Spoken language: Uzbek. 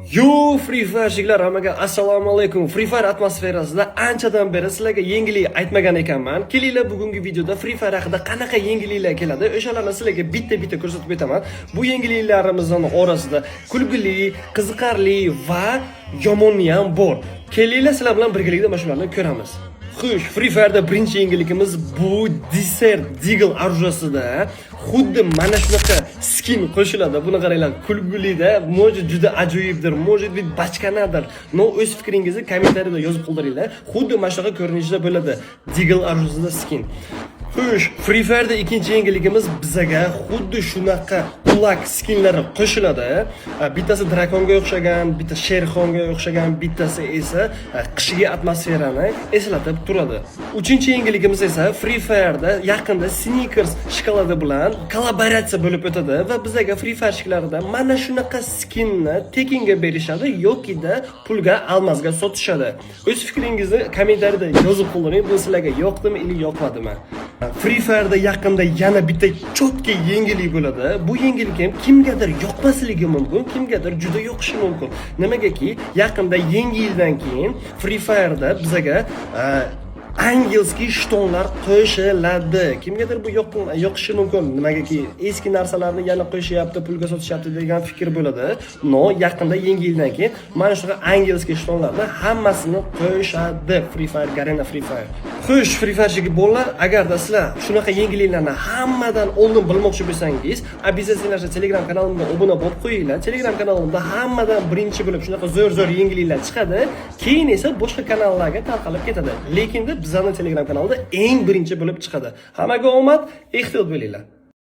Yo Free Fire'chilar hammaga assalomu alaykum. Free Fire atmosferasida anchadan beri sizlarga yangilik aytmagan ekanman. Kelinglar bugungi videoda Free Fire haqida qanaqa yangiliklar keladi, o'shalarni sizlarga bitta ko'rsatib o'taman. Bu yangiliklarimizning orasida kulgili, qiziqarli va yomoni ham bor. Kelinglar sizlar bilan birgalikda mana shularni ko'ramiz. Xush, Free Fire'da birinchi yangilikimiz bu Desert Deagle orужиясida xuddi mana shunaqa skin qo'shiladi. Buni qaranglar, kulgulida, mo'ji juda ajoyibdir, может быть bachkanadir. No, o'z fikringizni kommentariyada yozib qoldiringlar. Xuddi mana shunaqa ko'rinishda bo'ladi Deagle orужиясida skin. Xush, Free Fire'da ikkinchi yangiligimiz bizaga xuddi shunaqa ulak skinlari qo'shiladi. Bittasi drakonga o'xshagan, bittasi sherxonga o'xshagan, bittasi esa qishki atmosferani eslatib turadi. Uchinchi yangiligimiz esa Free Fire'da yaqinda Snickers shokoladi bilan kollaboratsiya bo'lib o'tadi va bizaga Free Fire'chilarida mana shunaqa skinni tekinga berishadi yoki-da pulga almazga sotishadi. O'z fikringizni kommentariyada yozib qoldiring. Bu sizlarga yoqdimi yoki yoqmadimi? Free Fire'da yaqinda yana bitta cho'tka yangilik bo'ladi. Bu yangilik ham kimgadir yoqmasligi mumkin, kimgadir juda yoqishi mumkin. Nimagaki, yaqinda yangi yildan keyin Free Fire'da bizaga angelskiy shtonlar qo'shiladi. Kimgadir bu yoqishi mumkin. Nimagaki, eski narsalarni yana qo'shyapti, pulga sotishyapti degan fikr bo'ladi. No, yaqinda yangi yildan keyin mana shunaqa angelskiy shtonlarni hammasini qo'shadi Free Fire, Garena Free Fire. Xush, Free Fire'chiga bolalar, agarda sizlar shunaqa yangiliklarni hammadan oldin bilmoqchi bo'lsangiz, обязательно Telegram kanalimga obuna bo'lib qo'yinglar. Telegram kanalimda hammadan birinchi bo'lib shunaqa zo'r yangiliklar chiqadi, keyin esa boshqa kanallarga tarqalib ketadi. Lekin bizning Telegram kanalida eng birinchi bo'lib chiqadi. Hammaga omad, ehtiyot bo'linglar.